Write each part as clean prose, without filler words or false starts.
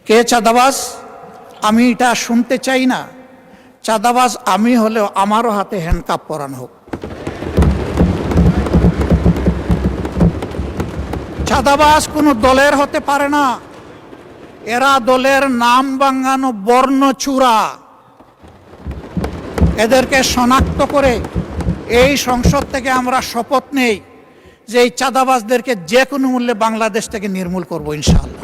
কে চাঁদাবাজ? আমি এটা শুনতে চাই না। চাঁদাবাজ আমি হলেও আমারও হাতে হ্যান্ডকাপ পরানো হোক। চাঁদাবাজ কোনো দলের হতে পারে না। এরা দলের নাম ভাঙানো বর্ণচূড়া। এদেরকে শনাক্ত করে এই সংসদ থেকে আমরা শপথ নেই যে এই চাঁদাবাজদেরকে যে কোনো মূল্যে বাংলাদেশ থেকে নির্মূল করব ইনশাআল্লাহ।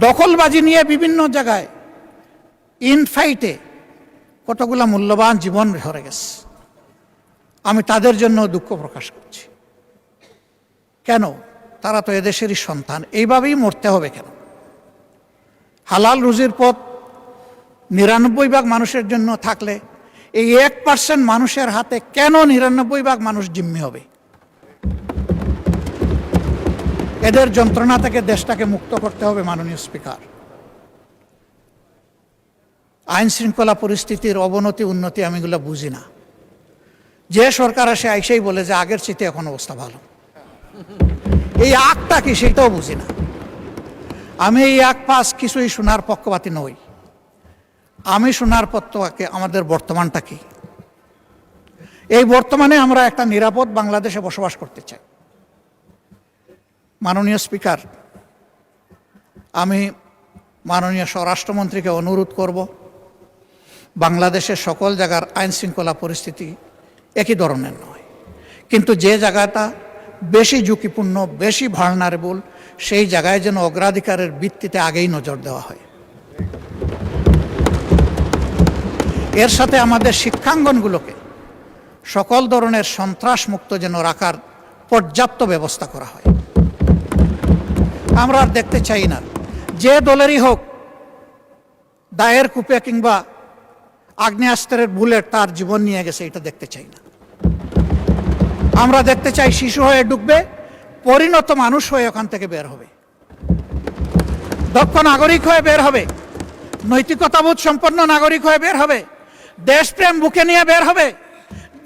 দখলবাজি নিয়ে বিভিন্ন জায়গায় ইনফাইটে কতগুলো মূল্যবান জীবন ঝরে গেছে। আমি তাদের জন্য দুঃখ প্রকাশ করছি। কেন? তারা তো এদেশেরই সন্তান, এইভাবেই মরতে হবে কেন? হালাল রুজির পথ ৯৯% মানুষের জন্য থাকলে এই 1% মানুষের হাতে কেন ৯৯% মানুষ জিম্মি হবে? এদের যন্ত্রণা থেকে দেশটাকে মুক্ত করতে হবে। মাননীয় স্পিকার, আইন শৃঙ্খলা পরিস্থিতির অবনতি উন্নতি আমি এগুলো বুঝি না। যে সরকার আসে আইসেই বলে যে আগের চেয়ে এখন অবস্থা ভালো। এই আগটা কি সেটাও বুঝি না। আমি এই আগ পাস কিছুই শোনার পক্ষপাতী নই। আমি শোনার পক্ষে আমাদের বর্তমানটা কি। এই বর্তমানে আমরা একটা নিরাপদ বাংলাদেশে বসবাস করতে চাই। মাননীয় স্পিকার, আমি মাননীয় স্বরাষ্ট্রমন্ত্রীকে অনুরোধ করব, বাংলাদেশের সকল জায়গার আইন শৃঙ্খলা পরিস্থিতি একই ধরনের নয়, কিন্তু যে জায়গাটা বেশি ঝুঁকিপূর্ণ, বেশি ভালনারেবল, সেই জায়গায় যেন অগ্রাধিকারের ভিত্তিতে আগেই নজর দেওয়া হয়। এর সাথে আমাদের শিক্ষাঙ্গনগুলোকে সকল ধরনের সন্ত্রাস মুক্ত যেন রাখার পর্যাপ্ত ব্যবস্থা করা হয়। আমরা আর দেখতে চাই না যে দলেরই হোক দায়ের কূপে কিংবা আগ্নেয়াস্ত্রের বুলেট তার জীবন নিয়ে গেছে, এটা দেখতে চাই না। আমরা দেখতে চাই শিশু হয়ে ঢুকবে, পরিণত মানুষ হয়ে ওখান থেকে বের হবে, দক্ষ নাগরিক হয়ে বের হবে, নৈতিকতাবোধ সম্পন্ন নাগরিক হয়ে বের হবে, দেশপ্রেম বুকে নিয়ে বের হবে,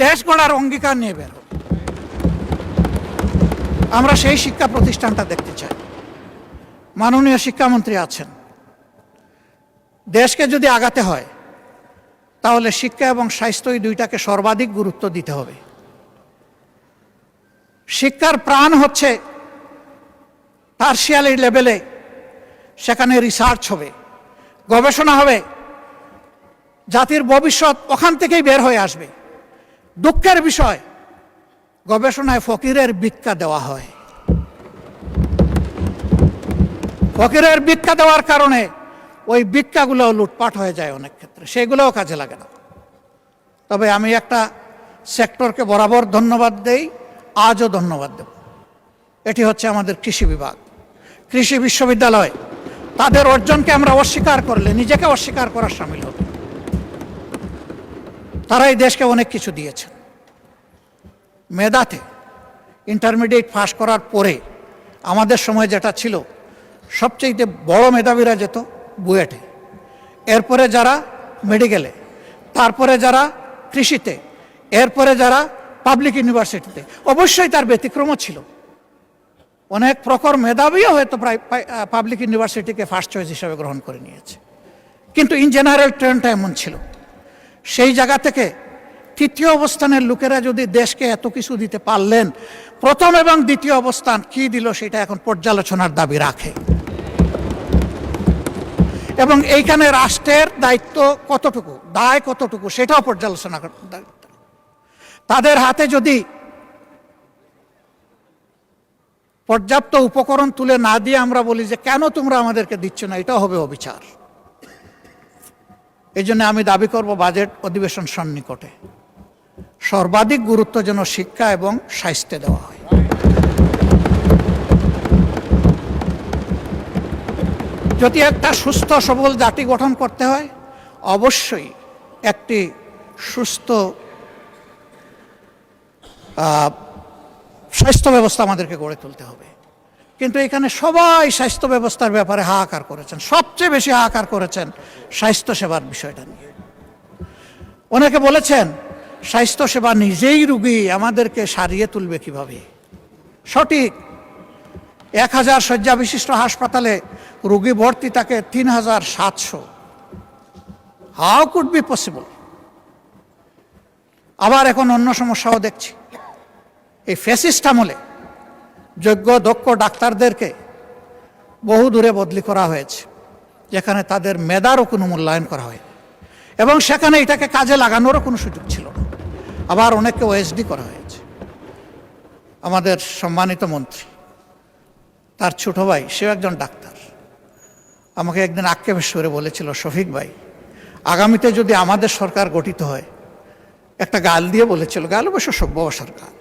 দেশ গড়ার অঙ্গীকার নিয়ে বের হবে। আমরা সেই শিক্ষা প্রতিষ্ঠানটা দেখতে চাই। মাননীয় শিক্ষামন্ত্রী আছেন, দেশকে যদি আগাতে হয় তাহলে শিক্ষা এবং স্বাস্থ্য এই দুইটাকে সর্বাধিক গুরুত্ব দিতে হবে। শিক্ষার প্রাণ হচ্ছে টারশিয়ারি লেভেলে, সেখানে রিসার্চ হবে, গবেষণা হবে, জাতির ভবিষ্যৎ ওখান থেকেই বের হয়ে আসবে। দুঃখের বিষয়, গবেষণায় ফকিরের ভিক্ষা দেওয়া হয়। ফকিরের ভিক্ষা দেওয়ার কারণে ওই ভিক্ষাগুলো লুটপাট হয়ে যায় অনেক ক্ষেত্রে, সেগুলোও কাজে লাগে না। তবে আমি একটা সেক্টরকে বরাবর ধন্যবাদ দেই, আজও ধন্যবাদ দেব। এটি হচ্ছে আমাদের কৃষি বিভাগ, কৃষি বিশ্ববিদ্যালয়। তাদের অর্জনকে আমরা অস্বীকার করলে নিজেকে অস্বীকার করার সামিল হবে। তারা এই দেশকে অনেক কিছু দিয়েছেন। মেধাতে ইন্টারমিডিয়েট পাস করার পরে আমাদের সময় যেটা ছিল, সবচেয়ে বড় মেধাবীরা যেত বুয়েটে, এরপরে যারা মেডিকেলে, তারপরে যারা কৃষিতে, এরপরে যারা পাবলিক ইউনিভার্সিটিতে। অবশ্যই তার ব্যতিক্রমও ছিল, অনেক প্রখর মেধাবীও হয়তো প্রায় পাবলিক ইউনিভার্সিটিকে ফার্স্ট চয়েস হিসাবে গ্রহণ করে নিয়েছে, কিন্তু ইন জেনারেল ট্রেন্ডটা এমন ছিল। সেই জায়গা থেকে তৃতীয় অবস্থানের লোকেরা যদি দেশকে এত কিছু দিতে পারলেন, প্রথম এবং দ্বিতীয় অবস্থান কি দিল সেটা এখন পর্যালোচনার দাবি রাখে। এবং এইখানে রাষ্ট্রের দায়িত্ব কতটুকু, দায় কতটুকু, সেটাও পর্যালোচনা করতে। তাদের হাতে যদি পর্যাপ্ত উপকরণ তুলে না দিয়ে আমরা বলি যে কেন তোমরা আমাদেরকে দিচ্ছ না, এটাও হবে অবিচার। এই জন্য আমি দাবি করব, বাজেট অধিবেশন সন্নিকটে সর্বাধিক গুরুত্ব যেন শিক্ষা এবং স্বাস্থ্যে দেওয়া হয়। যদি একটা সুস্থ সবল জাতি গঠন করতে হয়, অবশ্যই একটি সুস্থ স্বাস্থ্য ব্যবস্থা আমাদেরকে গড়ে তুলতে হবে। কিন্তু এখানে সবাই স্বাস্থ্য ব্যবস্থার ব্যাপারে হাহাকার করেছেন, সবচেয়ে বেশি হাহাকার করেছেন স্বাস্থ্যসেবার বিষয়টা নিয়ে। অনেকে বলেছেন স্বাস্থ্যসেবা নিজেই রুগী, আমাদেরকে সারিয়ে তুলবে কিভাবে। সঠিক, 1000 শয্যা বিশিষ্ট হাসপাতালে রোগী ভর্তি থাকে 3700। How could be possible? আবার এখন অন্য সমস্যাও দেখছি। এই ফ্যাসিস্ট আমলে যোগ্য দক্ষ ডাক্তারদেরকে বহু দূরে বদলি করা হয়েছে, যেখানে তাদের মেধারও কোনো মূল্যায়ন করা হয়নি, এবং সেখানে এটাকে কাজে লাগানোরও কোনো সুযোগ ছিল না। আবার অনেককে ওএসডি করা হয়েছে। আমাদের সম্মানিত মন্ত্রী, তার ছোট ভাই, সেও একজন ডাক্তার, আমাকে একদিন আক্ষেপের সুরে বলেছিল, শফিক ভাই, আগামীতে যদি আমাদের সরকার গঠিত হয়, একটা গাল দিয়ে বলেছিল, গাল অবশ্য সভ্য সরকার,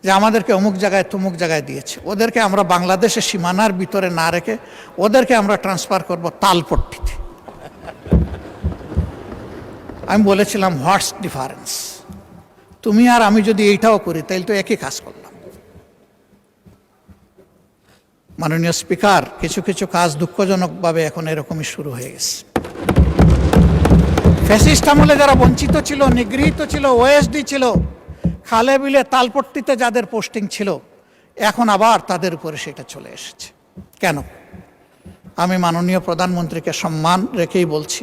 যে আমাদেরকে অমুক জায়গায় তমুক জায়গায় দিয়েছে, ওদেরকে আমরা বাংলাদেশের সীমানার ভিতরে না রেখে ওদেরকে আমরা ট্রান্সফার করব তালপট্টিতে। আমি বলেছিলাম, হোয়াটস ডিফারেন্স? তুমি আর আমি যদি এইটাও করি তাহলে তো একই কাজ করলাম। মাননীয় স্পিকার, কিছু কিছু কাজ দুঃখজনকভাবে এখন এরকমই শুরু হয়ে গেছে। ফ্যাসিস্ট আমলে যারা বঞ্চিত ছিল, নিগৃহীত ছিল, ওএসডি ছিল, খালে বিলে তালপট্টিতে যাদের পোস্টিং ছিল, এখন আবার তাদের উপরে সেটা চলে এসেছে। কেন? আমি মাননীয় প্রধানমন্ত্রীকে সম্মান রেখেই বলছি,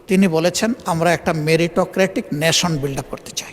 তিনি বলেছেন আমরা একটা মেরিটোক্রেটিক নেশন বিল্ড আপ করতে চাই।